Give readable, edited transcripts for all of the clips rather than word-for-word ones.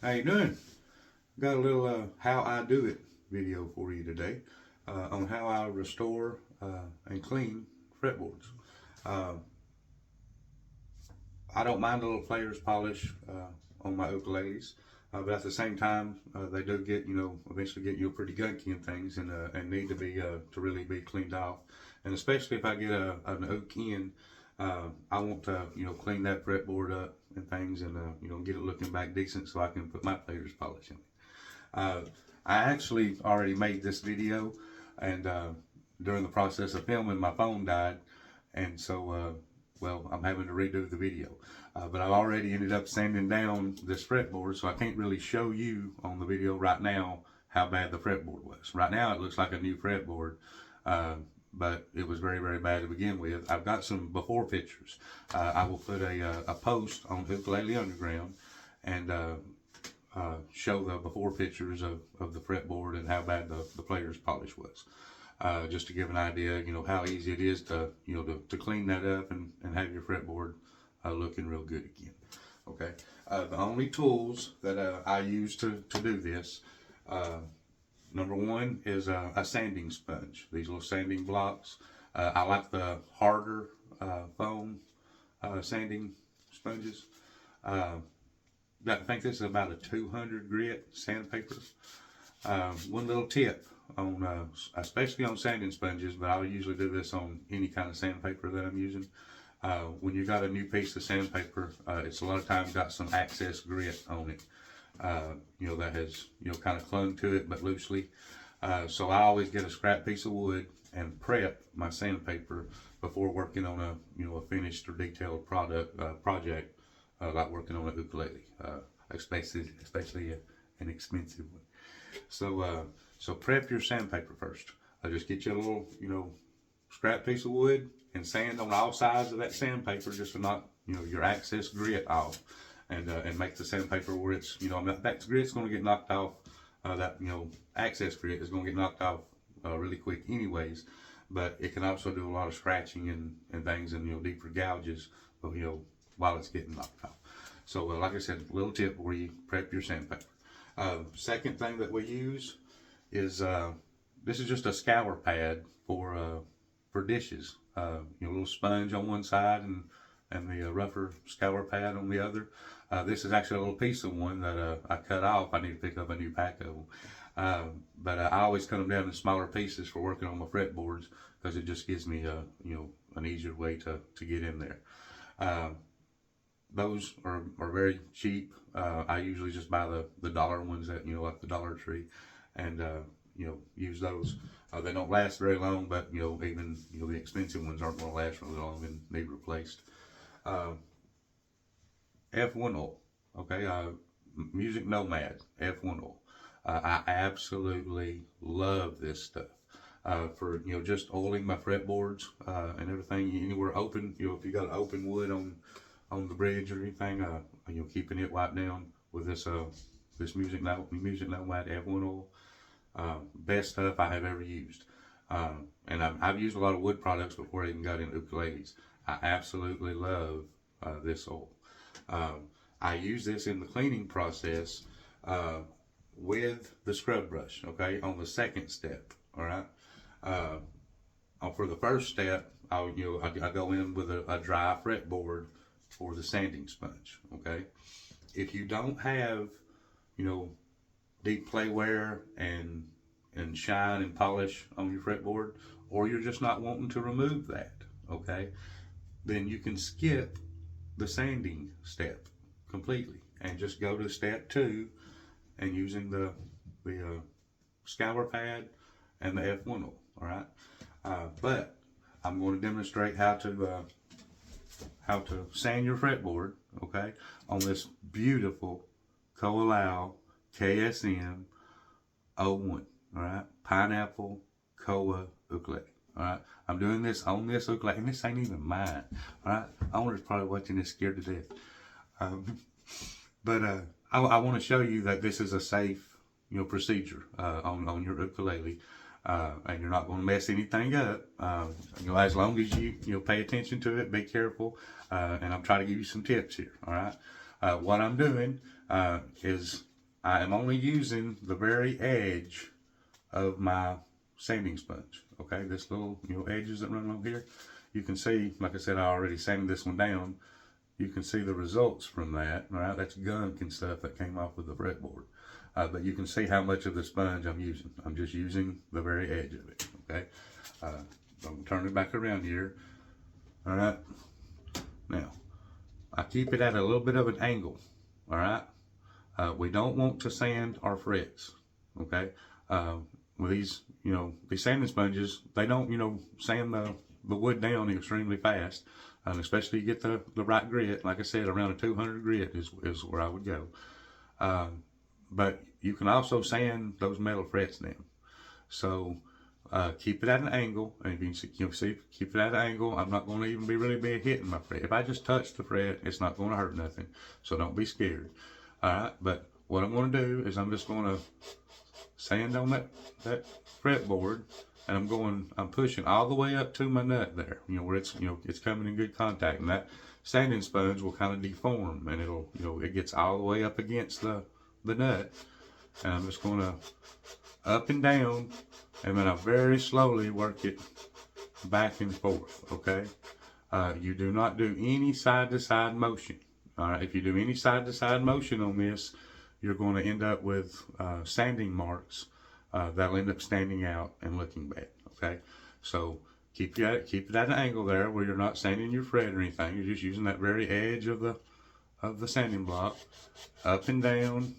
How you doing? Got a little how I do it video for you today on how I restore and clean fretboards. Uh, I don't mind a little player's polish on my ukuleles, but at the same time, they do get eventually get pretty gunky and things, and need to be to really be cleaned off. And especially if I get an oak in, I want to clean that fretboard up and things, and get it looking back decent so I can put my player's polish in it. Uh, I actually already made this video, and during the process of filming, my phone died, and so well, I'm having to redo the video. But I've already ended up sanding down this fretboard, so I can't really show you on the video right now how bad the fretboard was. Right now, it looks like a new fretboard, but it was very, very bad to begin with. I've got some before pictures. I will put a post on Ukulele Underground and show the before pictures of the fretboard and how bad the player's polish was. Just to give an idea, how easy it is to, to clean that up and have your fretboard looking real good again. Okay. The only tools that I use to do this, number one is a sanding sponge. These little sanding blocks. I like the harder foam sanding sponges. I think this is about a 200 grit sandpaper. One little tip on, especially on sanding sponges, but I usually do this on any kind of sandpaper that I'm using. When you got a new piece of sandpaper, it's a lot of times got some excess grit on it. That has, kind of clung to it, but loosely. So I always get a scrap piece of wood and prep my sandpaper before working on a finished or detailed project, like working on a ukulele, especially an expensive one. So prep your sandpaper first. Just get you a little, scrap piece of wood and sand on all sides of that sandpaper just to knock, your excess grit off, and make the sandpaper where it's, that grit's going to get knocked off. That excess grit is going to get knocked off really quick, anyways. But it can also do a lot of scratching and things, and deeper gouges, while it's getting knocked off. So, like I said, little tip where you prep your sandpaper. Second thing that we use is this is just a scour pad for dishes. A little sponge on one side and the rougher scour pad on the other. This is actually a little piece of one that I cut off. I need to pick up a new pack of them. But I always cut them down in smaller pieces for working on my fretboards, because it just gives me an easier way to get in there. Those are very cheap. I usually just buy the dollar ones that, like the Dollar Tree, and use those. They don't last very long, but even the expensive ones aren't going to last really long and need replaced. F1 oil, okay. Music Nomad F1 oil. I absolutely love this stuff. For just oiling my fretboards and everything anywhere open. If you got open wood on the bridge or anything, keeping it wiped down with this Music Nomad F1 oil. Best stuff I have ever used. And I've used a lot of wood products before I even got into ukuleles. I absolutely love this oil. I use this in the cleaning process with the scrub brush, okay, on the second step, all right. For the first step, I go in with a dry fretboard for the sanding sponge, okay. If you don't have, deep play wear and shine and polish on your fretboard, or you're just not wanting to remove that, okay, then you can skip the sanding step completely and just go to step 2 and using the scour pad and the F1 oil, all right. But I'm going to demonstrate how to sand your fretboard, okay, on this beautiful Koa KSM 01, all right, pineapple Koa ukulele. All right, I'm doing this on this ukulele, and this ain't even mine. All right, owner's probably watching this scared to death. But I want to show you that this is a safe, procedure on your ukulele, and you're not going to mess anything up. As long as you pay attention to it, be careful, and I'm trying to give you some tips here. All right, what I'm doing is I am only using the very edge of my sanding sponge. Okay, this little edges that run along here. You can see, like I said, I already sanded this one down. You can see the results from that. All right, that's gunk and stuff that came off with the fretboard. But you can see how much of the sponge I'm using. I'm just using the very edge of it. Okay, I'm gonna turn it back around here. All right, now I keep it at a little bit of an angle. All right, we don't want to sand our frets. Okay, with these these sanding sponges, they don't sand the wood down extremely fast. Especially you get the right grit. Like I said, around a 200 grit is where I would go. But you can also sand those metal frets down. So keep it at an angle, and you can see, keep it at an angle. I'm not going to even really be hitting my fret. If I just touch the fret, it's not going to hurt nothing. So don't be scared. All right, but what I'm going to do is I'm just going to sand on that fretboard. And I'm pushing all the way up to my nut there, where it's coming in good contact, and that sanding sponge will kind of deform, and it gets all the way up against the nut, and I'm just going to up and down, and then I very slowly work it back and forth. Okay, you do not do any side to side motion. All right, if you do any side to side motion on this, you're going to end up with sanding marks. That'll end up standing out and looking bad. Okay, so keep it at an angle there where you're not sanding your fret or anything. You're just using that very edge of the sanding block, up and down,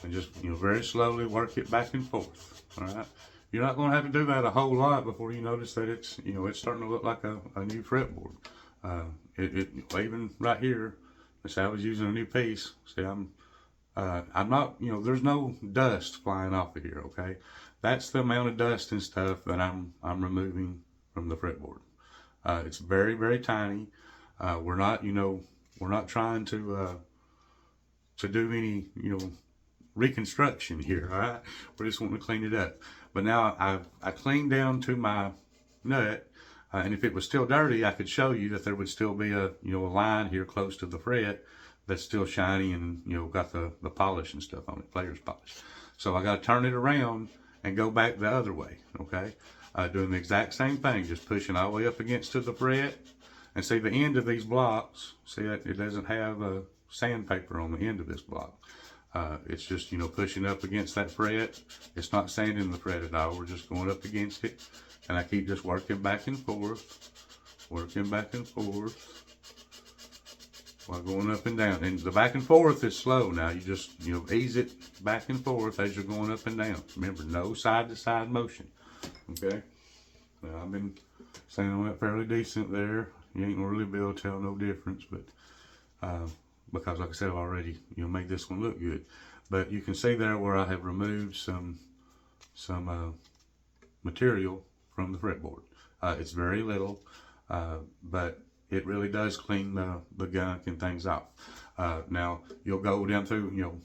and just very slowly work it back and forth. All right, you're not going to have to do that a whole lot before you notice that it's starting to look like a new fretboard. Even right here, let's say I was using a new piece. See, I'm not, there's no dust flying off of here, okay? That's the amount of dust and stuff that I'm removing from the fretboard. It's very, very tiny. We're not trying to do any, reconstruction here, all right? We're just wanting to clean it up. But now I cleaned down to my nut, and if it was still dirty, I could show you that there would still be a line here close to the fret that's still shiny and got the polish and stuff on it, player's polish. So I got to turn it around and go back the other way. Okay, doing the exact same thing, just pushing all the way up against to the fret. And see the end of these blocks. See that it doesn't have a sandpaper on the end of this block. It's just pushing up against that fret. It's not sanding the fret at all. We're just going up against it, and I keep just working back and forth, while going up and down. And the back and forth is slow now. You just, ease it back and forth as you're going up and down. Remember, no side to side motion. Okay? Now, I've been sanding on that fairly decent there. You ain't gonna really be able to tell no difference, but because like I said, I've already, made this one look good. But you can see there where I have removed some material from the fretboard. It's very little, but it really does clean the gunk and things off. Now you'll go down through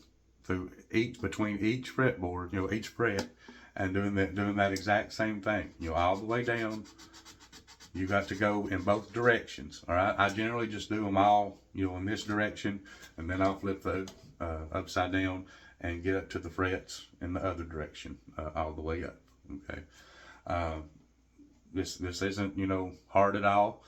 between each fretboard, each fret, and doing that exact same thing. All the way down. You got to go in both directions. All right. I generally just do them all, in this direction, and then I'll flip the upside down and get up to the frets in the other direction, all the way up. Okay. This isn't hard at all.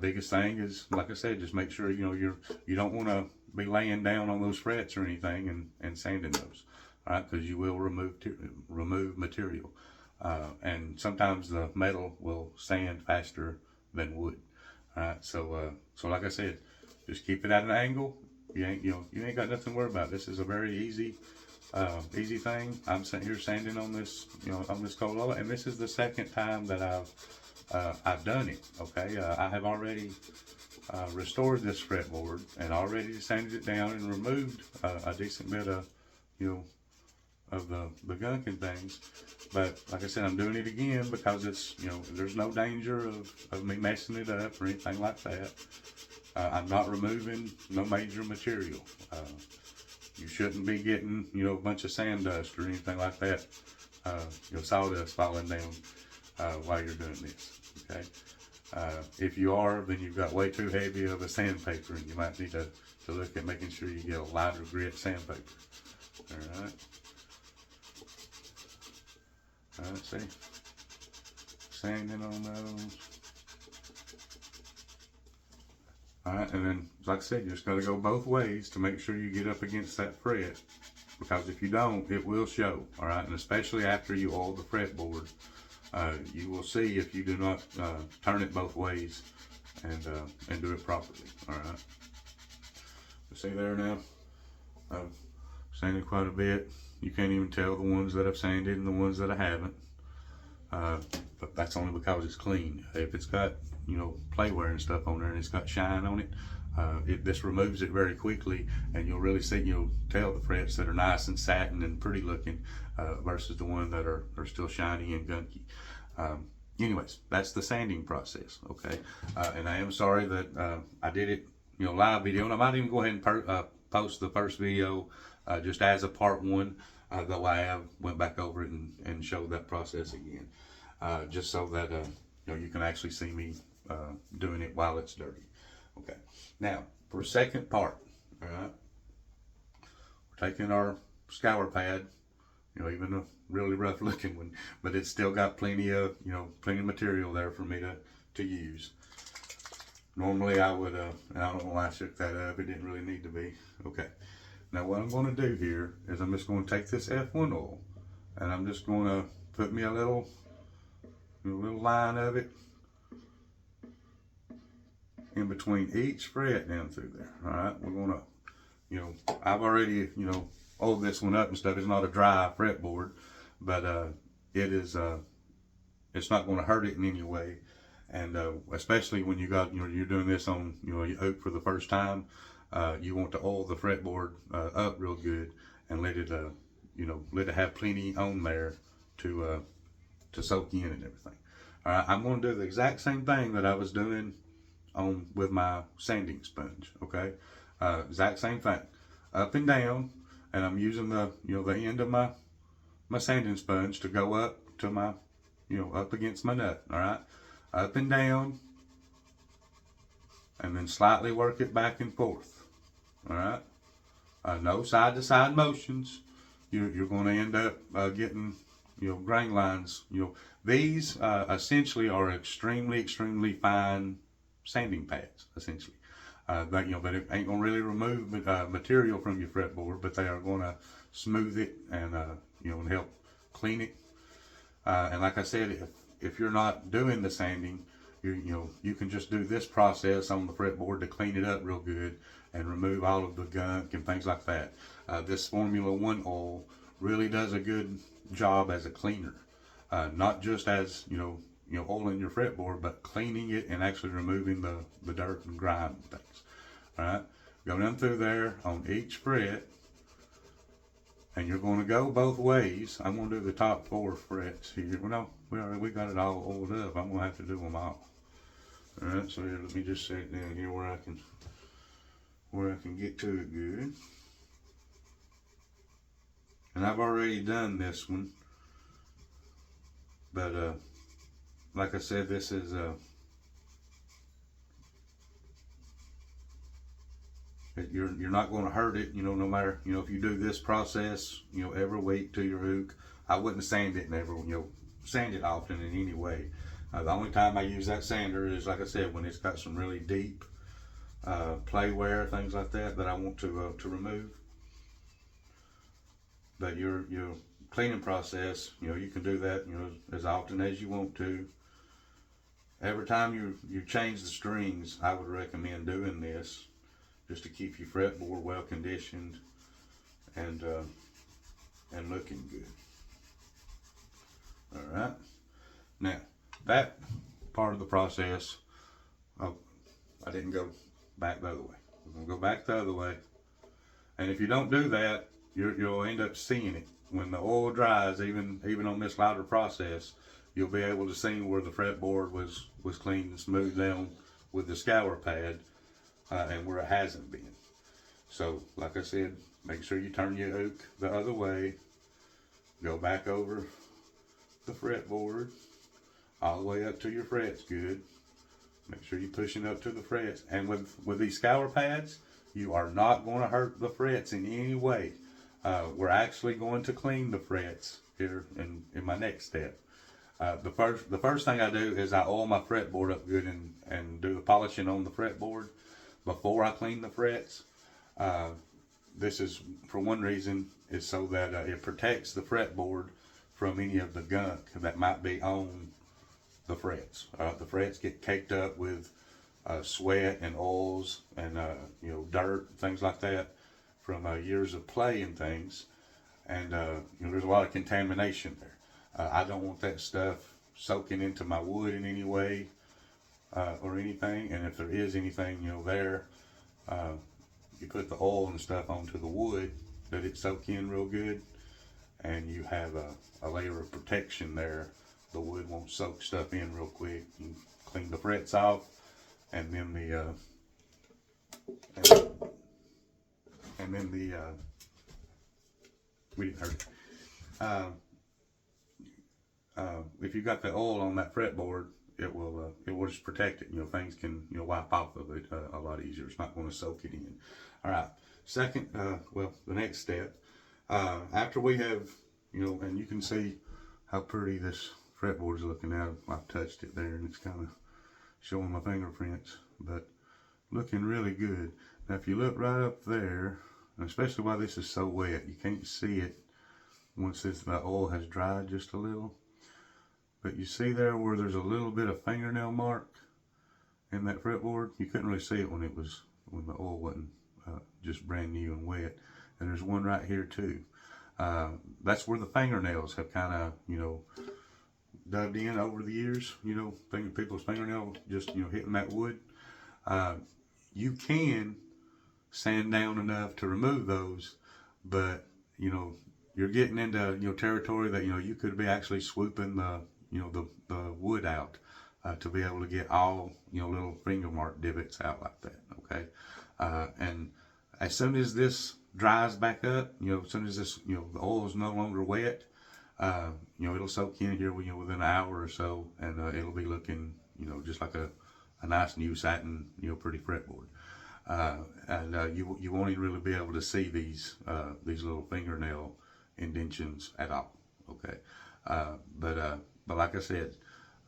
Biggest thing is, like I said, just make sure you don't want to be laying down on those frets or anything and sanding those, all right? Because you will remove material, and sometimes the metal will sand faster than wood. All right, so like I said, just keep it at an angle. You ain't got nothing to worry about. This is a very easy thing. I'm sitting here sanding on this on this Corolla, and this is the second time that I've done it. Okay, I have already restored this fretboard and already sanded it down and removed a decent bit of of the gunk and things. But like I said, I'm doing it again because it's there's no danger of me messing it up or anything like that. I'm not removing no major material. You shouldn't be getting a bunch of sand dust or anything like that, sawdust falling down while you're doing this. Okay, if you are, then you've got way too heavy of a sandpaper, and you might need to look at making sure you get a lighter grit sandpaper. Alright. Alright, see? Sanding on those. Alright, and then, like I said, you just got to go both ways to make sure you get up against that fret. Because if you don't, it will show. Alright, and especially after you oil the fretboard, you will see if you do not turn it both ways and do it properly. Alright. See there now? I've sanded quite a bit. You can't even tell the ones that I've sanded and the ones that I haven't. But that's only because it's clean. If it's got, you know, playwear and stuff on there and it's got shine on it, this removes it very quickly, and you'll really see, you'll tell the frets that are nice and satin and pretty looking versus the ones that are still shiny and gunky. Anyways, that's the sanding process, okay? And I am sorry that I did it, you know, live video, and I might even go ahead and post the first video just as a part one, though I have went back over it and showed that process again, just so that you know, you can actually see me doing it while it's dirty. Okay, now for second part, all right, we're taking our scour pad, you know, even a really rough looking one, but it's still got plenty of, you know, plenty of material there for me to use. Normally I would, and I don't know why I shook that up, it didn't really need to be. Okay, now what I'm going to do here is I'm just going to take this F1 oil and I'm just going to put me a little line of it in between each fret down through there. All right, we're going to, you know, I've already, you know, oiled this one up and stuff. It's not a dry fretboard, but it is, it's not going to hurt it in any way. And especially when you got, you know, you're doing this on, you know, your oak for the first time, you want to oil the fretboard up real good and let it, you know, let it have plenty on there to soak in and everything. All right, I'm going to do the exact same thing that I was doing on with my sanding sponge. Okay, exact same thing, up and down, and I'm using the, you know, the end of my sanding sponge to go up to my, you know, up against my nut. All right, up and down, and then slightly work it back and forth. All right, no side to side motions. You're going to end up getting, you know, grain lines. You know, these essentially are extremely fine sanding pads, essentially. That, you know, that it ain't gonna really remove material from your fretboard, but they are gonna smooth it and you know, and help clean it. And like I said, if you're not doing the sanding, you know, you can just do this process on the fretboard to clean it up real good and remove all of the gunk and things like that. This Formula 1 oil really does a good job as a cleaner, not just as, you know, oiling your fretboard, but cleaning it and actually removing the dirt and grime and things. All right, go down through there on each fret, and you're going to go both ways. I'm going to do the top 4 frets here. Well, no, we got it all oiled up. I'm going to have to do them all. All right, so here, let me just set it down here where I can get to it good. And I've already done this one, but like I said, this is you're not going to hurt it, you know, no matter, you know, if you do this process, you know, every week to your hook. I wouldn't sand it never, you know, sand it often in any way. The only time I use that sander is, like I said, when it's got some really deep play wear, things like that I want to remove. But your cleaning process, you know, you can do that, you know, as often as you want to. Every time you change the strings, I would recommend doing this just to keep your fretboard well conditioned and looking good. All right. Now that part of the process, I didn't go back the other way. We're gonna go back the other way, and if you don't do that, you'll end up seeing it when the oil dries. Even on this lighter process, you'll be able to see where the fretboard was cleaned and smoothed down with the scour pad, and where it hasn't been. So, like I said, make sure you turn your oak the other way, go back over the fretboard, all the way up to your frets good. Make sure you're pushing up to the frets. And with these scour pads, you are not going to hurt the frets in any way. we're actually going to clean the frets here in my next step. The first thing I do is I oil my fretboard up good and do the polishing on the fretboard before I clean the frets. This is for one reason, is so that it protects the fretboard from any of the gunk that might be on the frets. The frets get caked up with sweat and oils and dirt, things like that from years of play and things, and there's a lot of contamination there. I don't want that stuff soaking into my wood in any way or anything, and if there is anything there, you put the oil and stuff onto the wood, let it soak in real good, and you have a layer of protection there. The wood won't soak stuff in real quick. You clean the frets off, and then we didn't hurt it. If you got the oil on that fretboard, it will just protect it. Things can wipe off of it a lot easier. It's not going to soak it in. All right. Second, the next step, after we have and you can see how pretty this fretboard is looking now. I've touched it there, and it's kind of showing my fingerprints, but looking really good. Now, if you look right up there, and especially while this is so wet, you can't see it once the oil has dried just a little. But you see there where there's a little bit of fingernail mark in that fretboard? You couldn't really see it when the oil wasn't just brand new and wet. And there's one right here too. That's where the fingernails have kind of, dubbed in over the years. People's fingernail just, hitting that wood. You can sand down enough to remove those, but, you're getting into, territory that, you could be actually swooping the wood out to be able to get all, little finger mark divots out like that, okay? And as soon as this dries back up, as soon as this, the oil is no longer wet, it'll soak in here, within an hour or so, and it'll be looking, just like a nice new satin, pretty fretboard. And you won't even really be able to see these little fingernail indentions at all, okay? But like I said,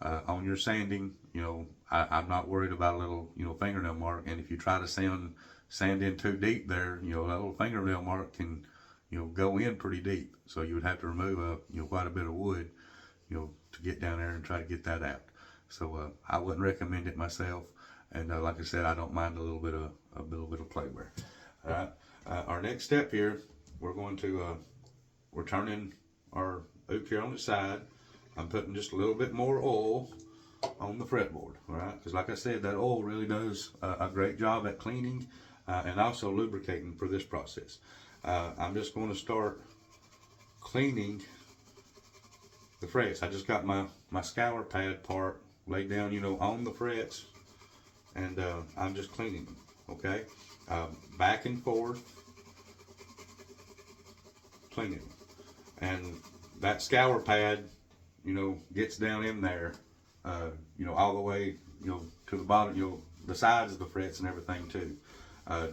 on your sanding, I'm not worried about a little, fingernail mark. And if you try to sand in too deep there, that little fingernail mark can, go in pretty deep. So you would have to remove quite a bit of wood, to get down there and try to get that out. So I wouldn't recommend it myself. And like I said, I don't mind a little bit of clay wear. All right. Our next step here, we're going to we're turning our oak here on the side. I'm putting just a little bit more oil on the fretboard, all right? Because like I said, that oil really does a great job at cleaning and also lubricating for this process. I'm just going to start cleaning the frets. I just got my scour pad part laid down, on the frets, and I'm just cleaning them, okay? Back and forth, cleaning them. And that scour pad, gets down in there, all the way, to the bottom, the sides of the frets and everything too.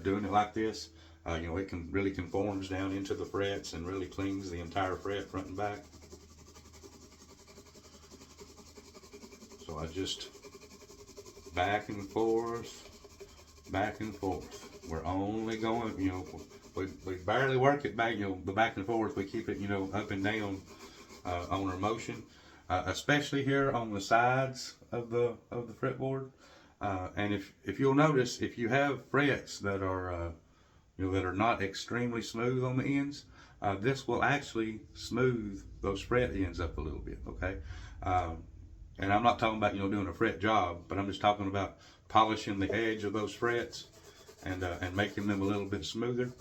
Doing it like this, it can really conforms down into the frets and really cleans the entire fret front and back. So I just back and forth, back and forth. We're only going, we barely work it back, the back and forth. We keep it, up and down on our motion. Especially here on the sides of the fretboard, and if you'll notice, if you have frets that are that are not extremely smooth on the ends, this will actually smooth those fret ends up a little bit, okay? And I'm not talking about doing a fret job, but I'm just talking about polishing the edge of those frets and making them a little bit smoother.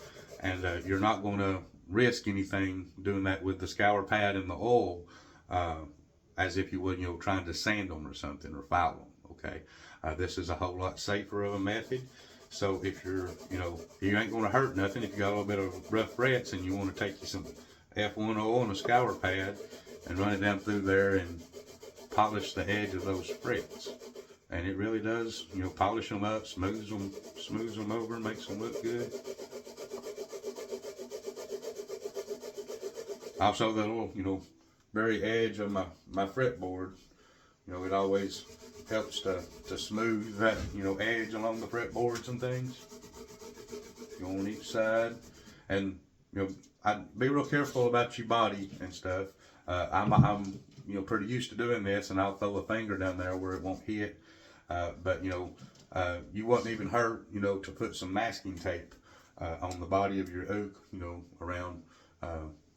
And you're not going to risk anything doing that with the scour pad and the oil. As if you would, trying to sand them or something or file them, okay? This is a whole lot safer of a method. So if you're, you ain't gonna hurt nothing if you got a little bit of rough frets and you wanna take you some F1 oil and a scour pad and run it down through there and polish the edge of those frets. And it really does, polish them up, smooths them over, makes them look good. Also the little, very edge of my fretboard, it always helps to smooth that, edge along the fretboards and things. Go on each side. And, I'd be real careful about your body and stuff. I'm pretty used to doing this, and I'll throw a finger down there where it won't hit. But, you wouldn't even hurt, to put some masking tape on the body of your oak, around,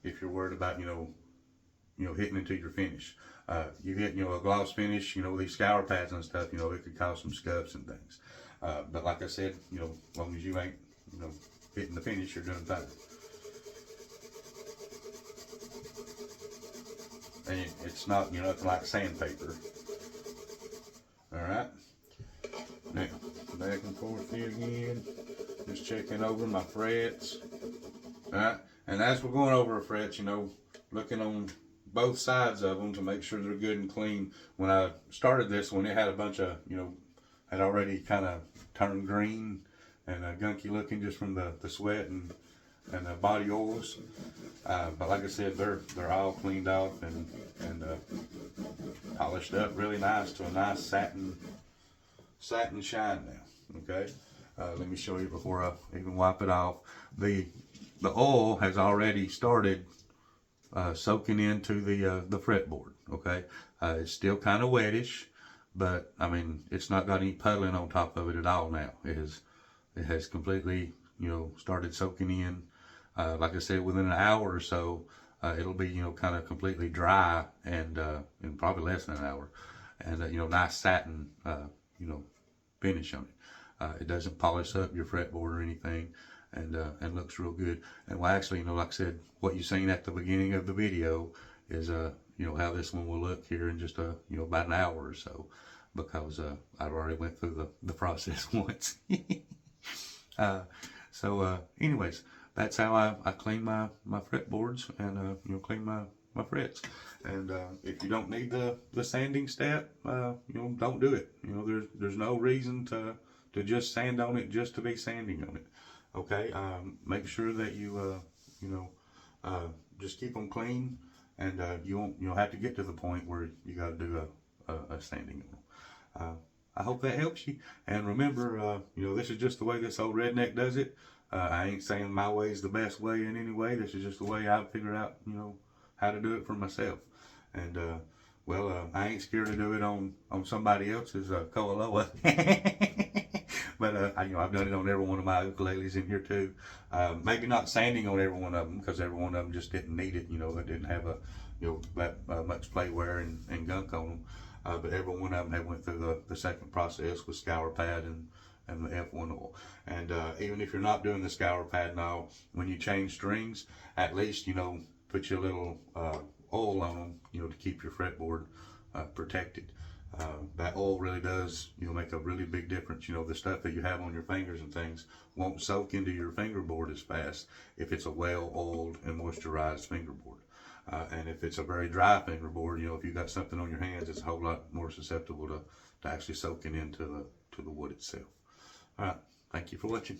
if you're worried about, hitting into your finish. You hit, a gloss finish, these scour pads and stuff, it could cause some scuffs and things. But like I said, as long as you ain't, hitting the finish, you're doing fine. And it's not, nothing like sandpaper. Alright. Now, back and forth here again. Just checking over my frets. Alright. And as we're going over our frets, looking on both sides of them to make sure they're good and clean. When I started this one, it had a bunch of, had already kind of turned green and gunky looking just from the sweat and the body oils. But like I said, they're all cleaned off and polished up really nice to a nice satin shine now. Okay. Let me show you before I even wipe it off. The oil has already started soaking into the fretboard. Okay. It's still kind of wettish, but I mean, it's not got any puddling on top of it at all now. It has completely, started soaking in. Like I said, within an hour or so, it'll be, kind of completely dry and in probably less than an hour. And, nice satin, finish on it. It doesn't polish up your fretboard or anything, and looks real good. And well, actually, like I said, what you seen at the beginning of the video is, how this one will look here in just about an hour or so, because I've already went through the process once. Anyways, that's how I clean my fretboards and clean my frets. And if you don't need the sanding step, don't do it. There's no reason to just sand on it just to be sanding on it. Okay, make sure that you just keep them clean, and you won't have to get to the point where you got to do a sanding on them. I hope that helps you. And remember, this is just the way this old redneck does it. I ain't saying my way is the best way in any way. This is just the way I figured out, how to do it for myself. And, I ain't scared to do it on somebody else's koaloa. But, I've done it on every one of my ukuleles in here too. Maybe not sanding on every one of them, because every one of them just didn't need it. They didn't have that much play wear and gunk on them. But every one of them had went through the second process with scour pad and the F1 oil. And even if you're not doing the scour pad now, when you change strings, at least, put your little oil on them, to keep your fretboard protected. That oil really does, make a really big difference. The stuff that you have on your fingers and things won't soak into your fingerboard as fast if it's a well-oiled and moisturized fingerboard. And if it's a very dry fingerboard, if you got something on your hands, it's a whole lot more susceptible to actually soaking into the wood itself. All right. Thank you for watching.